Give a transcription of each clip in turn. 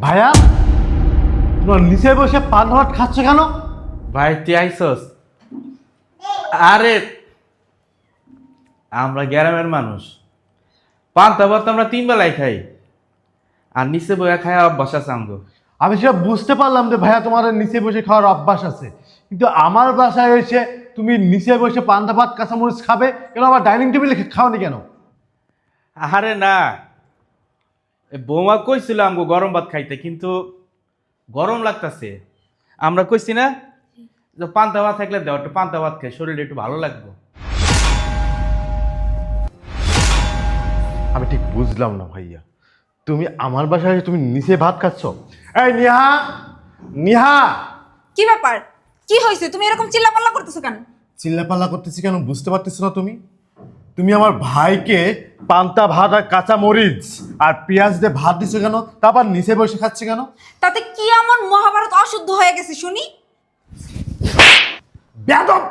ভাইয়া তোমার নিচে বসে পান ভাত খাচ্ছ কেন? ভাই তুই আইসস? আরে আমরা গ্রামের মানুষ, পান্তা ভাত আমরা 3 বেলায় খাই, আর নিচে বইয়া খাই অভ্যাস আছে আমগো। আমি সেটা বুঝতে পারলাম যে ভাইয়া তোমার নিচে বসে খাওয়ার অভ্যাস আছে, কিন্তু আমার বাসায় এসে তুমি নিচে বসে পান্তা ভাত কাঁচামরিচ খাবে কেন? আমার ডাইনিং টেবিলে খাওনি কেন? আরে না, বৌমা কইছিল আমগো গরম ভাত খাইতে, কিন্তু গরম লাগতাছে। আমরা কইছি না যে পান্তা ভাত থাকলে দাও, একটু পান্তা ভাত খাই, শরীরে একটু ভালো লাগবে। আমি ঠিক বুঝলাম না ভাইয়া, তুমি আমার বাসায় এসে তুমি নিচে ভাত খাচ্ছ? এই নিহা, নিহা! কি ব্যাপার? কি হয়েছে? তুমি এরকম চিল্লাপাল্লা করতেছো কেন? চিল্লাপাল্লা করতেছি কেন বুঝতে পারতেছো না তুমি? তুমি আমার ভাইকে পান্তা ভাত আর কাঁচা মরিচ আর পেঁয়াজ দিয়ে ভাত দিছো কেন? তারপর নিচে বসে খাচ্ছে কেন? তাতে কি এমন মহাভারত অশুদ্ধ হয়ে গেছে শুনি? বেয়াদব!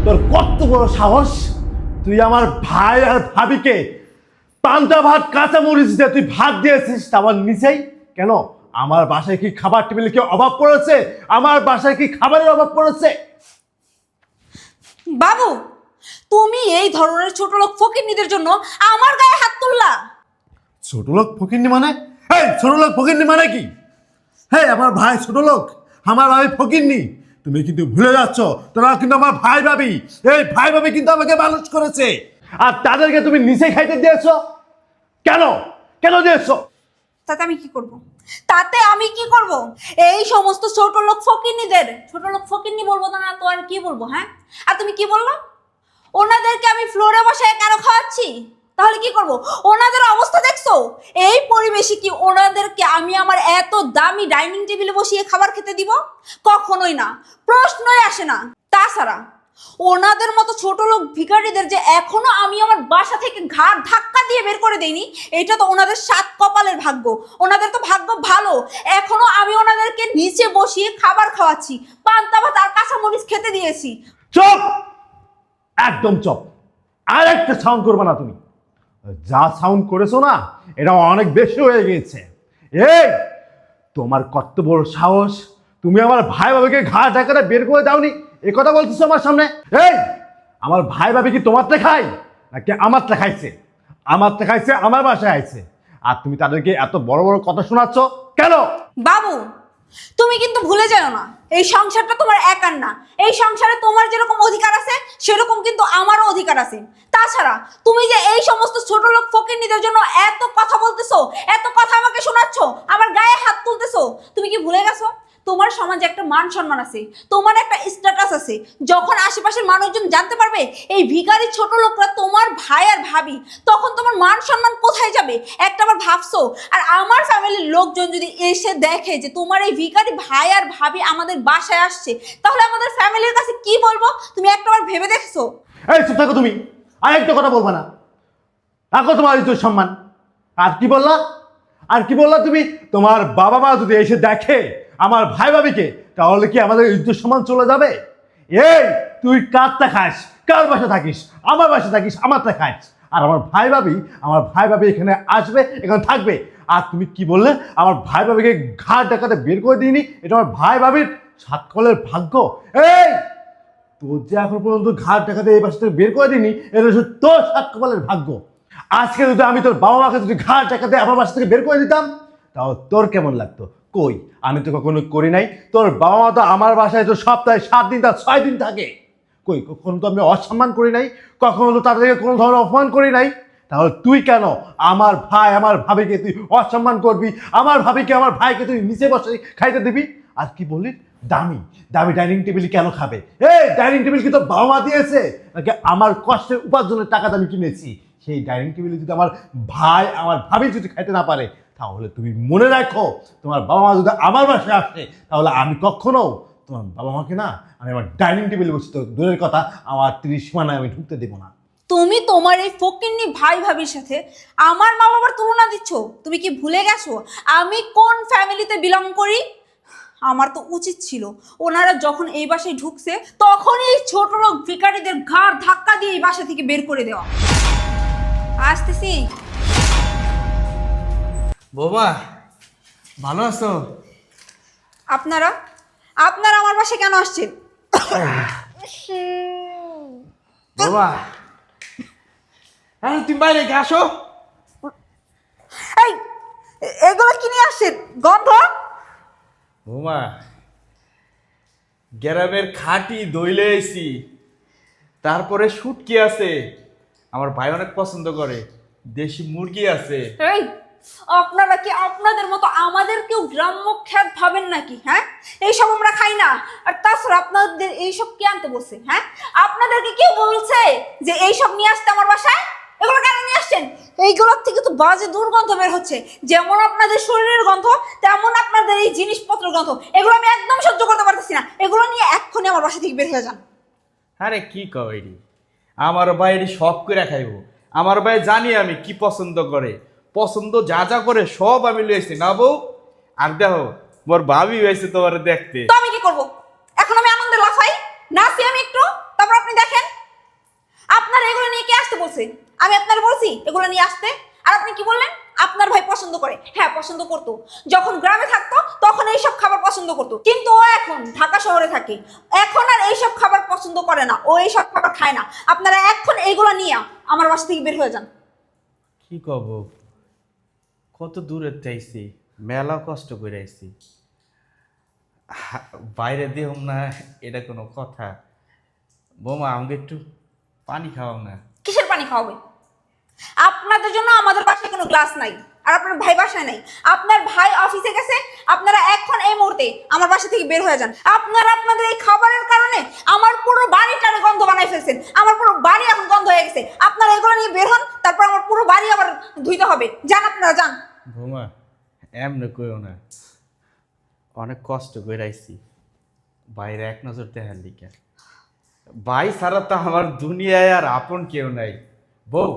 তোর কত বড় সাহস! তুই আমার ভাই আর ভাবিকে পান্তা ভাত কাঁচা মরিচ দিয়ে তুই ভাত দিয়েছিস, তারপর নিচেই কেন? আমার বাসায় কি খাবার টেবিলে কি অভাব পড়েছে? আমার বাসায় কি খাবারের অভাব পড়েছে? বাবু, তুমি এই ধরনের ছোট লোক ফকিন্নিদের জন্য আমার গায়ে হাত তুললা? ছোট লোক ফকিন্নি মানে? এই ছোট লোক ফকিন্নি মানে কি? হ্যাঁ, আমার ভাই ছোট লোক, আমার ভাই ফকিন্নি। তুমি কিন্তু ভুলে যাচ্ছ, তোরা কিন্তু আমার ভাই ভাবি। এই ভাই ভাবি কিন্তু আমাকে মানুষ করেছে, আর তাদেরকে তুমি নিচে খাইতে দিয়েছো কেন? কেন দিয়েছো? তাতে আমি কি করব? তাতে আমি কি করব? এই সমস্ত ছোট লোক ফকিন্নিদের ছোট লোক ফকিন্নি বলবো না তো আর কি বলবো? হ্যাঁ, আর তুমি কি বললো? ওনাদেরকে আমি ফ্লোরে বসায় কেন খাওয়াচ্ছি? তাহলে কি করব? ওনাদের অবস্থা দেখছো? এই পরিবেশে কি ওনাদেরকে আমি আমার এত দামি ডাইনিং টেবিলে বসিয়ে খাবার খেতে দিব? কখনোই না, প্রশ্নই আসে না। তাছাড়া ওনাদের মতো ছোট লোক ভিখারিদের যে এখনো আমি আমার বাসা থেকে ঘাড় ধাক্কা দিয়ে বের করে দেইনি, এটা তো ওনাদের সাত কপালের ভাগ্য। ওনাদের তো ভাগ্য ভালো, এখনো আমি ওনাদেরকে নিচে বসিয়ে খাবার খাওয়াচ্ছি, পান্তা ভাত আর কাঁচামরিচ খেতে দিয়েছি। চুপ! একদম চুপ! আর একটা সাউন্ড করবে না তুমি। যা সাউন্ড করেছো না, এটা অনেক বেশি হয়ে গিয়েছে। এই, তোমার কত বড় সাহস! তুমি আমার ভাই বাবাকে ঘাড় ধাক্কাটা বের করে দাওনি, এ কথা বলতেছো আমার সামনে? এই, আমার ভাই ভাবি কি তোমারটা খায় নাকি আমারটা খাইছে? আমারটা খাইছে, আমার বাসায় আইছে, আর তুমি তাদেরকে এত বড় বড় কথা শোনাচ্ছ কেন? বাবু, তুমি কিন্তু ভুলে যাও না, এই সংসারটা তোমার একার না। এই সংসারে তোমার যেরকম অধিকার আছে সেরকম কিন্তু আমারও অধিকার আছে। তাছাড়া তুমি যে এই সমস্ত ছোট লোক ফকিন্নিদের জন্য এত কথা বলতেছো, এত কথা আমাকে শোনাচ্ছ, আমার গায়ে হাত তুলতেছো, তুমি কি ভুলে গেছো তোমার সমাজে একটা মান সম্মান আছে, তোমার একটা স্ট্যাটাস আছে? যখন আশেপাশের মানুষজন জানতে পারবে এই ভিখারি ছোট লোকরা তোমার ভাই আর ভাবি, তখন তোমার মান সম্মান কোথায় যাবে একটাবার ভাবছো? আর আমার ফ্যামিলির লোকজন যদি এসে দেখে যে তোমার এই ভিখারি ভাই আর ভাবি আমাদের বাসায় আসছে, তাহলে আমাদের ফ্যামিলির কাছে কি বলবো? তুমি একটাবার ভেবে দেখছো? এই চুপ থাকো তুমি, আর একটা কথা বলবা না। রাখো তোমার ইজ্জত সম্মান। আর কি বললা? আর কি বললা তুমি? তোমার বাবা মা যদি এসে দেখে আমার ভাই ভাবিকে, তাহলে কি আমাদের ইজ্জত সম্মান চলে যাবে? এই, তুই কারটা খাস, কার বাসা থাকিস? আমার বাসা থাকিস, আমারটা খাস। আর আমার ভাই ভাবি এখানে আসবে, এখানে থাকবে। আর তুমি কি বললে? আমার ভাই ভাবিকে ঘাট ডাকাতে বের করে দিইনি, এটা আমার ভাই ভাবির সাত কলের ভাগ্য। এই, তোর যে এখন পর্যন্ত ঘাট দেখাতে এই বাসা থেকে বের করে দিনি, এটা হচ্ছে তোর সাত কপালের ভাগ্য। আজকে যদি আমি তোর বাবা মাকে যদি ঘাট দেখাতে আমার বাসা থেকে বের করে দিতাম, তাও তোর কেমন লাগতো? কই, আমি তো কখনো করি নাই। তোর বাবা মা তো আমার বাসায় তো সপ্তাহে 7 দিন, তার 6 দিন থাকে। কই, কখনো তো আমি অসম্মান করি নাই, কখনো তো তাদেরকে কোনো ধরনের অপমান করি নাই। তাহলে তুই কেন আমার ভাই আমার ভাবিকে তুই অসম্মান করবি? আমার ভাবিকে আমার ভাইকে তুই নিচে বসে খাইতে দিবি? আর কি বললি? দামি দামি ডাইনিং টেবিল কেন খাবে? এই ডাইনিং টেবিল কি তোর বাবা মা দিয়েছে নাকি আমার কষ্টের উপার্জনের টাকা আমি কিনেছি? সেই ডাইনিং টেবিলে যদি আমার ভাই আমার ভাবি যদি খাইতে না পারে, তাহলে তুমি মনে রাখো, তোমার বাবা মা যদি আমার বাসায় আসে, তাহলে আমি কখনো তোমার বাবা মাকে না, আমি আমার ডাইনিং টেবিলে বসে, তো দূরের কথা আমার 30 সীমানায় আমি ঢুকতে দেবো না। তুমি তোমার এই ফকিন্নি ভাই ভাবির সাথে আমার মা বাবার তুলনা দিচ্ছ? তুমি কি ভুলে গেছো আমি কোন ফ্যামিলিতে বিলং করি? আমার তো উচিত ছিল ওনারা যখন এই বাসায় ঢুকছে তখনই এই ছোট লোক ভিখারিদের ঘাড় ধাক্কা দিয়ে এই বাসা থেকে বের করে দেওয়া। আসতেছি। বৌমা, ভালো আছো? আপনারা আপনারা আমার বাসায় কেন আসছেন? বাবা হ্যাঁ তুমি বাইরে গিয়ে আসো। এই এগুলো কি নিয়ে আসছেন? গন্ধ। বৌমা গ্রামের খাঁটি দইলে এসি, তারপরে শুটকি আছে, আমার ভাই অনেক পছন্দ করে, দেশি মুরগি আছে। এই আপনারা কি আপনাদের মতো আমাদেরকেও গ্রাম্য খ্যাত ভাবেন নাকি? হ্যাঁ, এইসব আমরা খাই না। আর তাছাড়া আপনাদের এইসব কে আনতে বলছে? হ্যাঁ, আপনাদেরকে কি বলছে যে এইসব নিয়ে আসতে আমার বাসায়? এগুলো কেন নিয়ে আসছেন? এইগুলোর থেকে তো বাজে দুর্গন্ধ বের হচ্ছে। যেমন আপনাদের শরীরের গন্ধ, তেমন আপনাদের এই জিনিসপত্রের গন্ধ। এগুলো আমি একদম সহ্য করতে পারতেছি না। এগুলো নিয়ে এক্ষুনি আমার বাসা থেকে বের হয়ে যান। আরে কি কইরি, আমার বাইরে শখ করে খাইবো। আমার ভাই জানি আমি কি পছন্দ করে, পছন্দ যা যা করে সব আমি লইছি না বউ। আর দেখো মোর ভাবি হয়েছে তোমার দেখতে। তো আমি কি করব? এখন আমি আনন্দে লাফাই, নাচি আমি একটু, তারপর আপনি দেখেন। আপনার এগুলো নিয়ে কে আসতে বলছে? আমি আপনার বলছি এগুলো নিয়ে আসতে? আর আপনি কি বললেন? আপনার ভাই পছন্দ করে। হ্যাঁ, পছন্দ করতো। যখন গ্রামে থাকতো তখন এইসব খাবার পছন্দ করতো, কিন্তু ও এখন ঢাকা শহরে থাকে, এখন আর এইসব খাবার পছন্দ করে না, ও এইসব খাবার খায় না। আপনারা এখন এইগুলো নিয়ে আমার বাসা থেকে বের হয়ে যান। কি কব, কত দূরে চাইছি, মেলা কষ্ট করে আইছি, বাইরে দেহম না, এটা কোনো কথা? বৌমা আমাকে একটু পানি খাওয়াও না। কিসের পানি খাওয়াবে? আপনাদের জন্য আমাদের বাসায় কোনো গ্লাস নাই, আর আপনার ভাই বাসায় নাই। আপনার ভাই অফিসে গেছে। আপনারা এখন এই মুহূর্তে আমার বাসা থেকে বের হয়ে যান। আপনারা আপনাদের এই খাবারের কারণে আমার পুরো বাড়িটারে গন্ধ বানাই ফেলছেন। আমার পুরো বাড়ি এখন গন্ধ হয়ে গেছে। আপনারা এগুলো নিয়ে বের হন, তারপর আমার পুরো বাড়ি আবার ধুইতে হবে। যান, আপনারা যান। বৌমা এমনি কইও না, অনেক কষ্ট করে আইছি বাইরে এক নজর দেখার লিখে। ভাই ছাড়া তো আমার দুনিয়ায় আর আপন কেউ নাই। বউ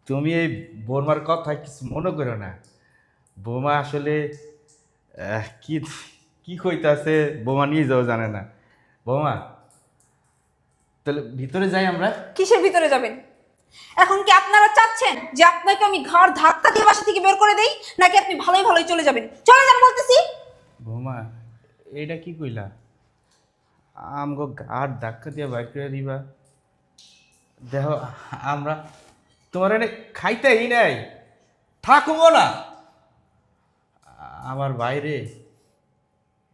তুমি এই বৌমার কথা কিছু মনে করো না। বৌমা আসলে কি কি কইতাছে বৌমা নিয়ে যাও জানে না। বৌমা তাহলে ভিতরে যাই আমরা। কিসের ভিতরে যাবেন? এখন কি আপনারা চাচ্ছেন যে আপনাকে আমি ঘর ধাক্কা দিয়ে বাসা থেকে বের করে দেই, নাকি আপনি ভালোই ভালোই চলে যাবেন? চলে যান বলতেছি। বৌমা এইটা কি কইলা? আমগো গাড় ধাক্কা দিয়ে বাইর করে দিবা? দেখো আমরা তোমার এনে খাইতেই নাই, থাকবো না। আমার বাইরে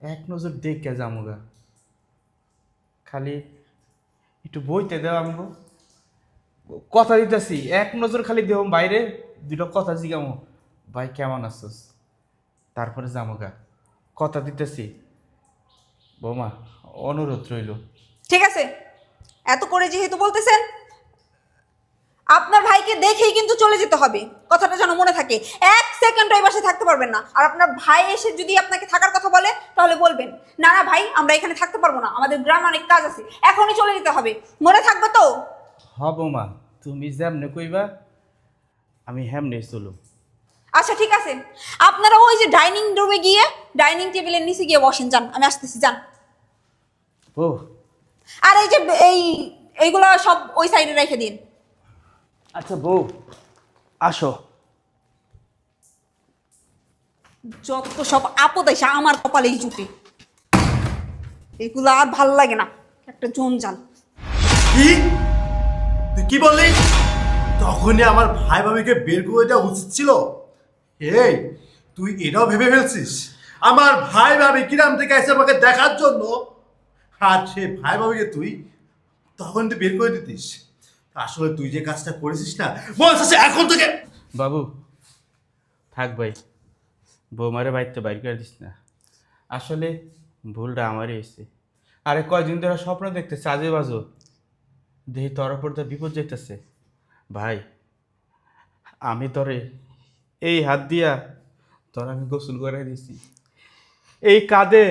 এক নজর দেখে যামুগা, খালি একটু বইতে দেও আমগো। কথা দিতেছি, এক নজর খালি দেহ বাইরে, দুটো কথা জিগামো, ভাই কেমন আছোস, তারপরে যামুগা। কথা দিতেছি বৌমা, অনুরোধ রইল। ঠিক আছে, এত করে যেহেতু বলতেছেন, আপনার ভাইকে দেখেই কিন্তু চলে যেতে হবে। কথাটা যেন মনে থাকে। এক সেকেন্ড এই বাসায় থাকতে পারবেন না। আর আপনার ভাই এসে যদি আপনাকে থাকার কথা বলে, তাহলে বলবেন না না ভাই, আমরা এখানে থাকতে পারবো না, আমাদের গ্রামে অনেক কাজ আছে, এখনই চলে যেতে হবে। মনে থাকবে তো? হ বৌমা, তুমি যেমনে কইবা আমি হেমনে চলো। আচ্ছা ঠিক আছে, আপনারা ওই যে ডাইনিং রুমে গিয়ে ডাইনিং টেবিলের নিচে গিয়ে বসেন। যান, আমি আসতেছি, যান। ও আর এই যে এইগুলো সব ওই সাইডে রেখে দিন। আচ্ছা বউ আসো। যত সব আপদ এসে আমার কপালেই জুটে, এগুলো আর ভাল লাগে না, একটা জঞ্জাল। কি তুই কি বললি? তখনই আমার ভাই ভাবিকে বের করে দেওয়া উচিত ছিল। এই তুই এটাও ভেবে ফেলছিস আমার ভাই ভাবি কিরাম থেকে এসে আমাকে দেখার জন্য? আর সে ভাই ভাবিকে তুই তখন তুই বের করে দিতিস। আসলে তুই যে কাজটা করেছিস না, বলছিস এখন থেকে। বাবু থাক ভাই, বৌমারে বাড়িতে বাইর করে দিস না। আসলে ভুলটা আমারই হয়েছে। আরে কয়দিন ধরে স্বপ্ন দেখতেছে আজে বাজো, দেহি তোর ওপর তো বিপদ যেতেছে। ভাই আমি তোরে এই হাত দিয়া তোর আমি গোসল করে দিছি, এই কাঁধে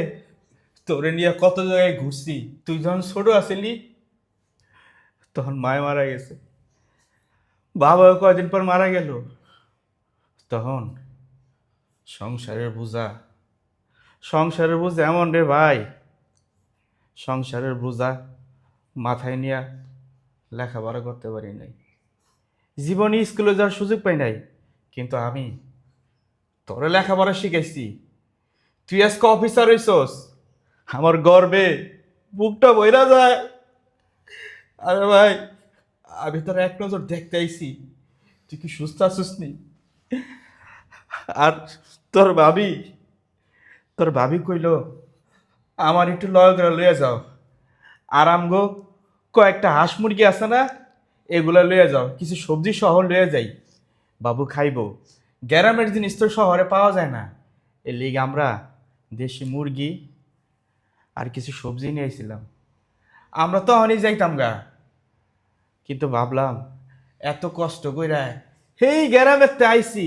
তোরে নিয়ে কত জায়গায় ঘুরছি। তুই যখন ছোট আসলি তখন মায় মারা গেছে, বাবাও কয়দিন পর মারা গেল। তখন সংসারের বোঝা, সংসারের বোঝা এমন রে ভাই, সংসারের বোঝা মাথায় নিয়ে লেখাপড়া করতে পারি নাই, জীবনে স্কুলে যাওয়ার সুযোগ পাই নাই। কিন্তু আমি তোরে লেখাপড়া শিখাইছি, তুই আজকে অফিসার হইছস, আমার গর্বে বুকটা বইরা যায়। আরে ভাই, আমি তোর এক নজর দেখতে আইছি, তুই কি সুস্থ আছিস নি? আর তোর ভাবি কইল আমার একটু লয় করে লইয়া যাও, আর আমগো কয়েকটা হাঁস মুরগি আছে না, এগুলা লইয়া যাও, কিছু সবজি সহ লইয়া যাই, বাবু খাইবো। গ্রামের জিনিস তো শহরে পাওয়া যায় না, এর লিগে আমরা দেশি মুরগি আর কিছু সবজি নিয়ে আইছিলাম। আমরা তো অনেক যাইতাম গা, কিন্তু ভাবলাম এত কষ্ট কইরা হেই গ্রামেতে আইছি,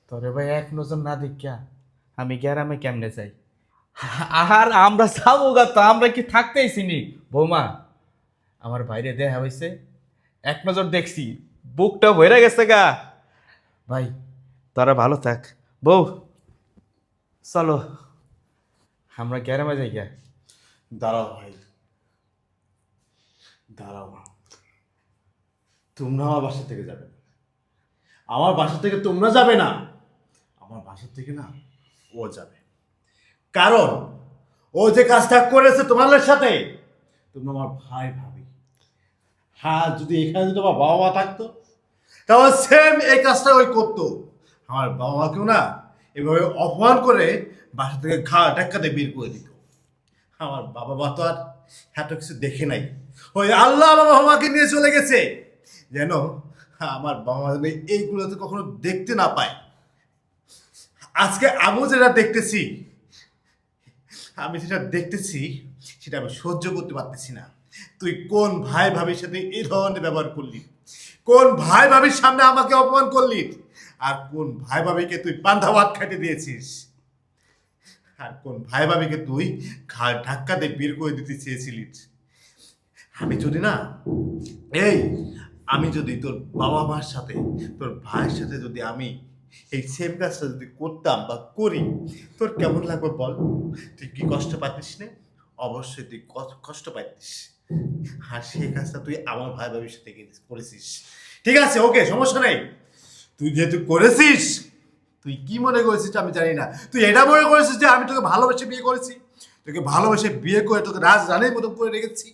তোরে ভাই এক নজর না দেখিয়া আমি গ্রামে কেমনে যাই? আর আমরা যাবো গা, তো আমরা কি থাকতেইছি নি? বৌমা, আমার বাইরে দেখা হয়েছে, এক নজর দেখছি, বুকটা ভরে গেছে গা। ভাই তোরা ভালো থাক। বউ চলো আমরা গ্রামে যাই গা। দাঁড়াও ভাই, দাঁড়াও। তোমরা আমার বাসা থেকে যাবে না, আমার বাসা থেকে তোমরা যাবে না, আমার বাসা থেকে না ও যাবে। কারণ ও যে কাজটা করেছে তোমাদের সাথে, তোমরা আমার ভাই ভাবি। হ্যাঁ, যদি এখানে যদি তোমার বাবা মা থাকতো তাহলে সেম এই কাজটা ওই করতো। আমার বাবা মাকেও না এভাবে অপমান করে বাসা থেকে ঘা ধাক্কাতে বের করে দিত। আমার বাবা মা তো আর এত কিছু দেখে নাই, ওই আল্লাহ আমার বাবা মাকে নিয়ে চলে গেছে যেন আমার বাবা মা যেন এইগুলো তো কখনো দেখতে না পায়। আজকে আমি যেটা দেখতেছি, সেটা আমি সহ্য করতে পারতেছি না। তুই কোন ভাই ভাবির সাথে এই ধরনের ব্যবহার করলি? কোন ভাই ভাবির সামনে আমাকে অপমান করলি? আর কোন ভাই ভাবিকে তুই পান্তা ভাত খাইতে দিয়েছিস? আর কোন ভাই ভাবিকে তুই ঘাড় ধাক্কা দিয়ে বের করে দিতে চেয়েছিলিস? আমি যদি না আমি যদি তোর বাবা মার সাথে, তোর ভাইয়ের সাথে যদি আমি এই সেম কাজটা যদি করতাম বা করি, তোর কেমন লাগবে বল? তুই কি কষ্ট পাচ্ছিস না? অবশ্যই তুই কষ্ট পাচ্ছিস। আর সেই কাজটা তুই আমার ভাই ভাবির সাথে করেছিস। ঠিক আছে, ওকে, সমস্যা নেই। তুই যেহেতু করেছিস, তুই কি মনে করেছিস আমি জানি না। তুই এটা মনে করেছিস যে আমি তোকে ভালোবেসে বিয়ে করেছি, তোকে ভালোবেসে বিয়ে করে তোকে রাজরানীর মতো করে রেখেছি।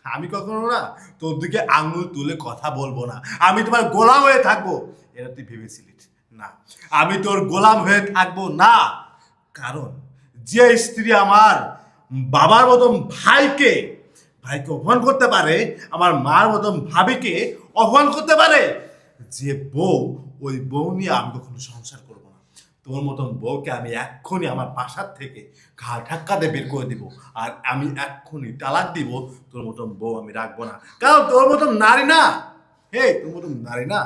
আমি কখনো না তোর দিকে আঙুল তুলে কথা বলবো না, আমি তোমার গোলাম হয়ে থাকবো, এটা তুই ভেবেছিলি না। আমি তোর গোলাম হয়ে থাকবো না। কারণ যে স্ত্রী আমার বাবার মতন ভাইকে অপমান করতে পারে, আমার মার মতন ভাবিকে অপমান করতে পারে, যে বউ, ওই বউ নিয়ে আমি কখনো সংসার করবো না। তোর মতন বউকে আমি এক্ষুনি আমার বাসার থেকে ঘা ধাক্কাতে বের করে দিব, আর আমি এক্ষুনি তালাক দিব। তোর মতন বউ আমি রাখবো না, কারণ তোর মতন নারী না, তোর মতন নারী না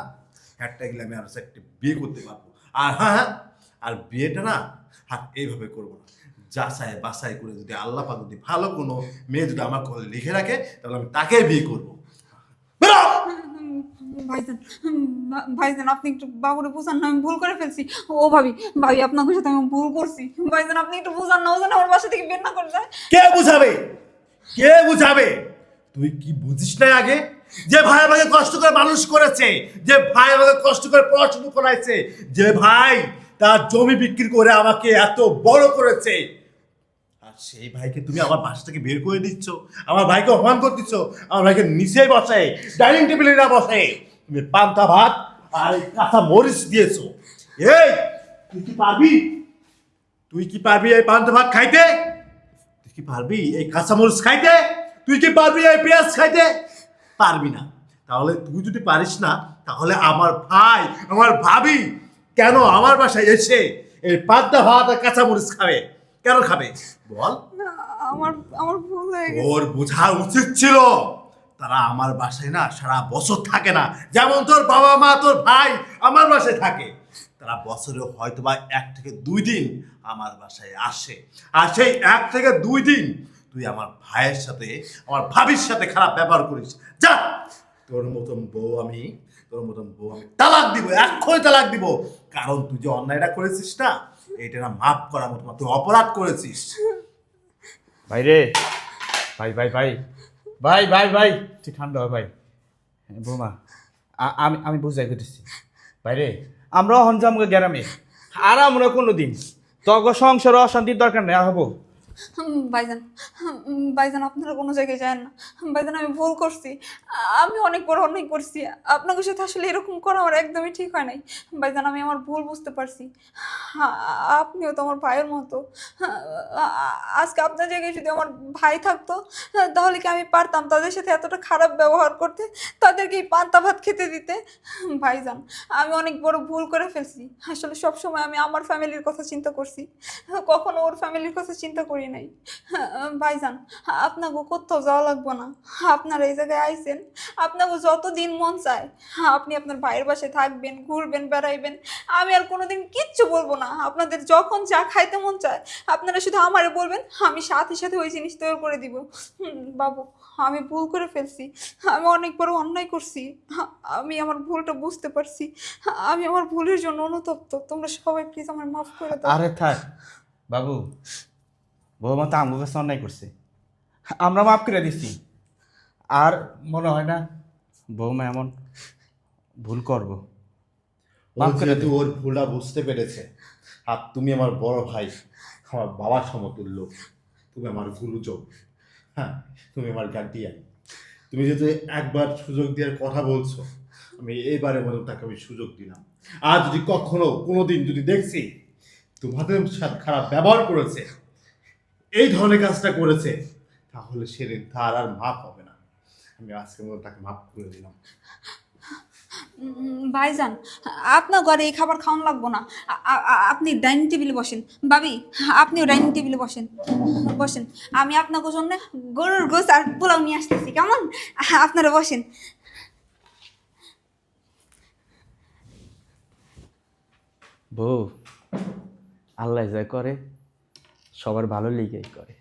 একটা গেলে আমি আরো একটা বিয়ে করতে পারবো। আর হ্যাঁ, আর বিয়েটা না এইভাবে করবো না, যাচাই বাছাই করে যদি আল্লাহ পাক যদি ভালো কোনো মেয়ে যদি আমার ঘরে লিখে রাখে, তাহলে আমি তাকেই বিয়ে করবো। বেরো! ভাইজান, ভাইজান আপনি একটু বাবুরে বুঝান না, আমি ভুল করে ফেলছি। ও ভাবি, ভাবি আপনার সাথে আমি ভুল করছি। ভাইজান আপনি একটু বুঝান না, ও যেন আমার বাসা থেকে বের না করে যায়। কে বুঝাবে? কে বুঝাবে? তুই কি বুঝিস না আগে? যে ভাই আমাকে কষ্ট করে মানুষ করেছে, যে ভাই আমাকে কষ্ট করে পড়াশোনা করাইছে, যে ভাই তার জমি বিক্রি করে আমাকে এত বড় করেছে, আর সেই ভাইকে তুমি আমার বাসা থেকে বের করে দিচ্ছ, আমার ভাইকে অপমান করে দিচ্ছ, আমার ভাইকে নিচে বসে, ডাইনিং টেবিলে না বসে তুমি পান্তা ভাত আর এই কাঁচা মরিচ দিয়েছো। এই তুই কি পারবি? তুই কি পারবি এই পান্তা ভাত খাইতে? তুই কি পারবি এই কাঁচা মরিচ খাইতে? তুই কি পারবি এই পেঁয়াজ খাইতে? পারবি না। তাহলে তুই যদি পারিস না, তাহলে আমার ভাই, আমার ভাবি কেন আমার বাসায় এসে এই পান্তা ভাত আর কাঁচা মরিচ খাবে? কেন খাবে বল? আমার আমার ভুল হয়ে গেছে। ওর বোঝা উচিত ছিল, তারা আমার বাসায় না সারা বছর থাকে না, যেমন তোর বাবা মা তোর ভাই আমার বাসায় থাকে। তারা বছরে হয়তো বা 1 থেকে 2 দিন আমার বাসায় আসে, আর সেই 1 থেকে 2 দিন তুই আমার ভাইয়ের সাথে, আমার ভাবির সাথে খারাপ ব্যবহার করিস। যা, তোর মতন বউ আমি তালাক দিব, এক্ষুনি তালাক দিব। কারণ তুই যে অন্যায়টা করেছিস না, এটা না মাফ করার মতো না, তুই অপরাধ করেছিস। ভাই রে, ভাই ভাই ভাই ভাই ভাই ভাই তুই ঠান্ডা হয় ভাই। বৌমা, আমি বুঝাই করতেছি ভাই রে, আমরাও হনজামগে গ্রামে, আর আমরা কোনোদিন তগো সংসার অশান্তির দরকার নেই হবো। ভাইজান, ভাইজান আপনারা কোনো জায়গায় যান না। ভাইজান আমি ভুল করছি, আমি অনেক বড় অন্যায় করছি। আপনাদের সাথে আসলে এরকম করা আমার একদমই ঠিক হয় নাই। ভাইজান আমি আমার ভুল বুঝতে পারছি। আপনিও তো আমার ভাইয়ের মতো। আজকে আপনার জায়গায় যদি আমার ভাই থাকতো তাহলে কি আমি পারতাম তাদের সাথে এতটা খারাপ ব্যবহার করতে, তাদেরকে এই পান্তা ভাত খেতে দিতে? ভাইজান আমি অনেক বড় ভুল করে ফেলছি। আসলে সব সময় আমি আমার ফ্যামিলির কথা চিন্তা করছি, কখনো ওর ফ্যামিলির কথা চিন্তা করি নাই। ভাইজান আপনাকে কোথাও যাওয়া লাগবো না, আপনারা এই জায়গায় আইছেন, আপনাকে যতদিন মন চায় আপনি আপনার ভাইয়ের বাসায় থাকবেন, ঘুরবেন, বেড়াইবেন। আমি আর কোনোদিন কিচ্ছু বলবো না। আপনাদের যখন যা খাইতে মন চায় আপনারা শুধু আমারে বলবেন, আমি সাথে সাথে ওই জিনিস তৈরি করে দিব। বাবু আমি ভুল করে ফেলছি, আমি অনেক বড় অন্যায় করছি। আমি আমার ভুলটা বুঝতে পারছি, আমি আমার ভুলের জন্য অনুতপ্ত। তোমরা সবাই প্লিজ আমার মাফ করে দাও। আরে থাক বাবু, বৌমা তো আমগো কাছে অন্যায় করছে, আমরা মাফ করে দিচ্ছি। আর মনে হয় না বৌমা এমন ভুল করবো। মাফ করে যেহেতু ওর ভুলটা বুঝতে পেরেছে, আর তুমি আমার বড় ভাই, আমার বাবার সমতুল্য, তুমি আমার গুরুজন, হ্যাঁ তুমি আমার গার্ডিয়ান। তুমি যেহেতু একবার সুযোগ দেওয়ার কথা বলছো, আমি এইবারের মতো তাকে আমি সুযোগ দিলাম। আর যদি কখনো কোনোদিন যদি দেখছি তোমাদের সাথে খারাপ ব্যবহার করেছে, এই ধরনের কাজটা করেছে, তাহলে সেদিন তার আর মাফ হবে না। আমি আজকের মতো তাকে মাফ করে দিলাম। ভাইজান আপনার ঘরে এই খাবার খাওয়ানো লাগবো না। আপনি ডাইনিং টেবিলে বসেন। ভাবি আপনিও ডাইনিং টেবিলে বসেন, বসেন। আমি আপনার জন্য গরুর গোস আর পোলাও নিয়ে আসতেছি, কেমন? আপনারা বসেন। বউ, আল্লাহ যা করে সবার ভালো লিগেই করে।